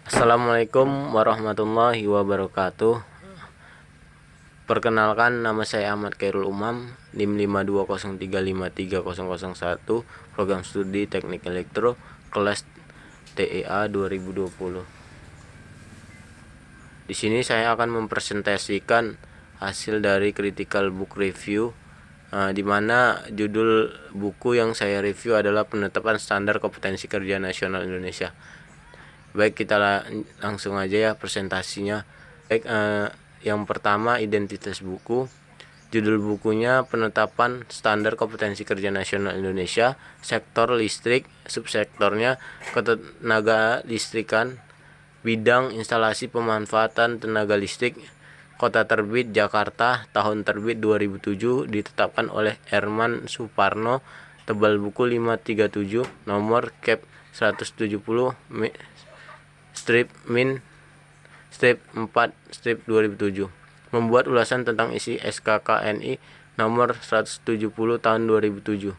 Assalamualaikum warahmatullahi wabarakatuh. Perkenalkan, nama saya Ahmad Khairul Umam, NIM 520353001, Program Studi Teknik Elektro, kelas TEA 2020. Di sini saya akan mempresentasikan hasil dari Critical Book Review, di mana judul buku yang saya review adalah Penetapan Standar Kompetensi Kerja Nasional Indonesia. Baik, kita langsung aja ya presentasinya. Baik, yang pertama, identitas buku. Judul bukunya Penetapan Standar Kompetensi Kerja Nasional Indonesia, sektor listrik, subsektornya ketenaga listrikan, bidang instalasi pemanfaatan tenaga listrik, kota terbit Jakarta, tahun terbit 2007, ditetapkan oleh Herman Suparno, tebal buku 537, nomor Cap 170, strip min strip 4 strip 2007, membuat ulasan tentang isi SKKNI nomor 170 tahun 2007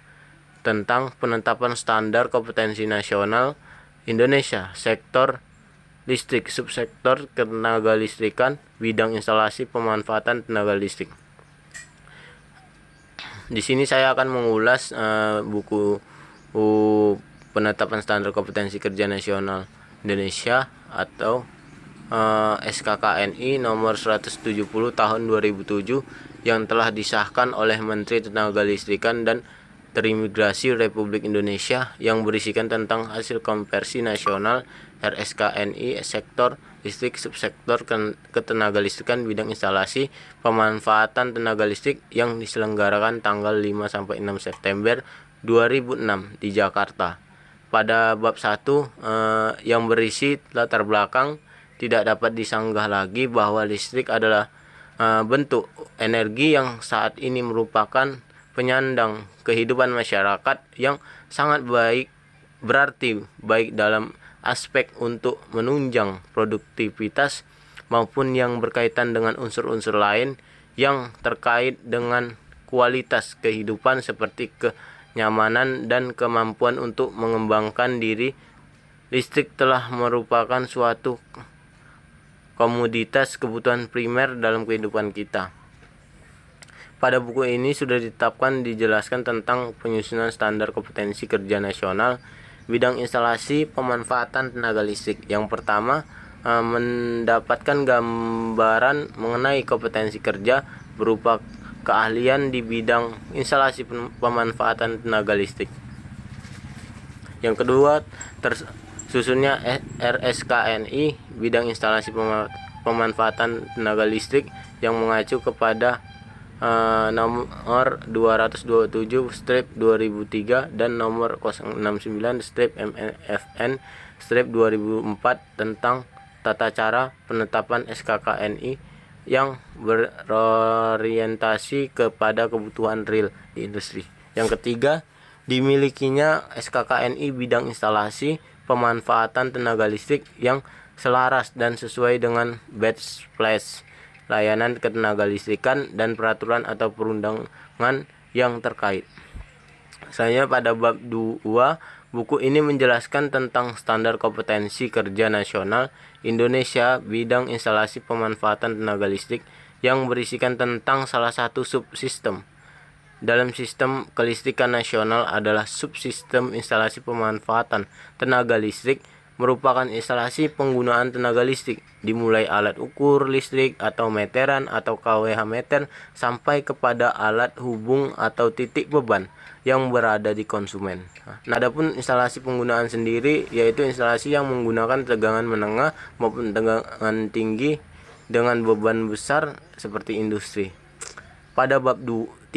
tentang penetapan standar kompetensi nasional Indonesia, sektor listrik, subsektor ketenaga listrikan, bidang instalasi pemanfaatan tenaga listrik. Di sini saya akan mengulas buku penetapan standar kompetensi kerja nasional Indonesia atau SKKNI nomor 170 tahun 2007 yang telah disahkan oleh Menteri Tenaga Listrikan dan Transmigrasi Republik Indonesia, yang berisikan tentang hasil konversi nasional RSKNI sektor listrik, subsektor ketenaga listrikan, bidang instalasi pemanfaatan tenaga listrik yang diselenggarakan tanggal 5-6 September 2006 di Jakarta. Pada bab 1 yang berisi latar belakang, tidak dapat disanggah lagi bahwa listrik adalah bentuk energi yang saat ini merupakan penyandang kehidupan masyarakat yang sangat berarti baik dalam aspek untuk menunjang produktivitas maupun yang berkaitan dengan unsur-unsur lain yang terkait dengan kualitas kehidupan seperti kenyamanan dan kemampuan untuk mengembangkan diri. Listrik telah merupakan suatu komoditas kebutuhan primer dalam kehidupan kita. Pada buku ini sudah ditetapkan, dijelaskan tentang penyusunan standar kompetensi kerja nasional bidang instalasi pemanfaatan tenaga listrik. Yang pertama, mendapatkan gambaran mengenai kompetensi kerja berupa keahlian di bidang instalasi pemanfaatan tenaga listrik. Yang kedua, susunnya RSKNI bidang instalasi pemanfaatan tenaga listrik yang mengacu kepada nomor 227 strip 2003 dan nomor 069 strip MFN strip 2004 tentang tata cara penetapan SKKNI yang berorientasi kepada kebutuhan real di industri. Yang ketiga, dimilikinya SKKNI bidang instalasi pemanfaatan tenaga listrik yang selaras dan sesuai dengan best place layanan ketenaga listrikan dan peraturan atau perundangan yang terkait. Selanjutnya, pada bab 2, buku ini menjelaskan tentang standar kompetensi kerja nasional Indonesia bidang instalasi pemanfaatan tenaga listrik yang berisikan tentang salah satu subsistem dalam sistem kelistrikan nasional adalah subsistem instalasi pemanfaatan tenaga listrik, merupakan instalasi penggunaan tenaga listrik dimulai alat ukur listrik atau meteran atau kWh meter sampai kepada alat hubung atau titik beban yang berada di konsumen. Nah, adapun instalasi penggunaan sendiri yaitu instalasi yang menggunakan tegangan menengah maupun tegangan tinggi dengan beban besar seperti industri. Pada bab 3,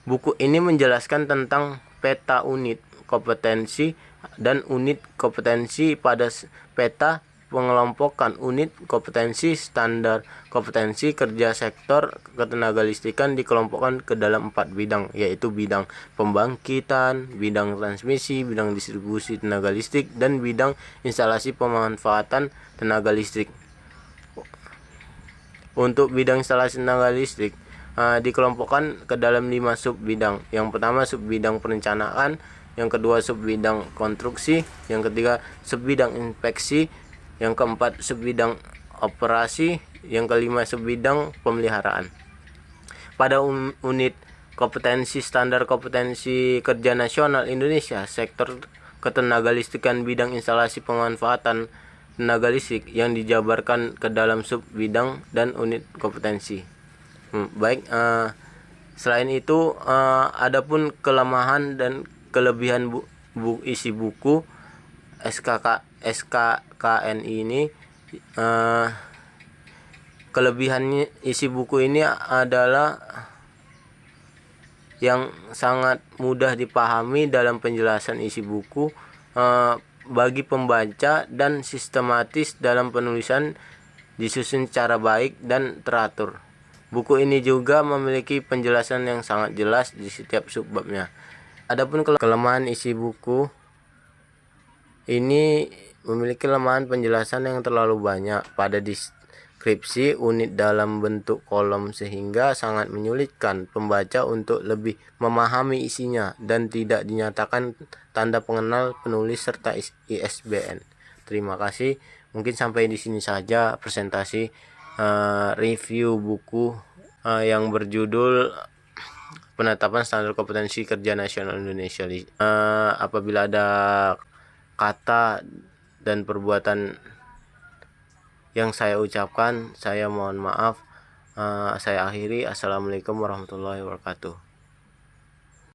buku ini menjelaskan tentang peta unit kompetensi dan unit kompetensi. Pada peta pengelompokan unit kompetensi, standar kompetensi kerja sektor ketenaga listrikan dikelompokkan ke dalam 4 bidang, yaitu bidang pembangkitan, bidang transmisi, bidang distribusi tenaga listrik, dan bidang instalasi pemanfaatan tenaga listrik. Untuk bidang instalasi tenaga listrik dikelompokkan ke dalam 5 sub bidang. Yang pertama, sub bidang perencanaan, yang kedua subbidang konstruksi, yang ketiga subbidang inspeksi, yang keempat subbidang operasi, yang kelima subbidang pemeliharaan. Pada unit kompetensi standar kompetensi kerja nasional Indonesia, sektor ketenagalistrikan bidang instalasi pemanfaatan tenaga listrik yang dijabarkan ke dalam sub bidang dan unit kompetensi. Baik, selain itu adapun kelemahan dan kelebihan isi buku SKKNI ini, kelebihannya isi buku ini adalah yang sangat mudah dipahami dalam penjelasan isi buku bagi pembaca dan sistematis dalam penulisan, disusun secara baik dan teratur. Buku ini juga memiliki penjelasan yang sangat jelas di setiap subbabnya. Adapun kelemahan isi buku ini memiliki kelemahan penjelasan yang terlalu banyak pada deskripsi unit dalam bentuk kolom sehingga sangat menyulitkan pembaca untuk lebih memahami isinya dan tidak dinyatakan tanda pengenal penulis serta ISBN. Terima kasih. Mungkin sampai di sini saja presentasi review buku yang berjudul Penetapan Standar Kompetensi Kerja Nasional Indonesia. Apabila ada kata dan perbuatan yang saya ucapkan, saya mohon maaf. Saya akhiri. Assalamualaikum warahmatullahi wabarakatuh.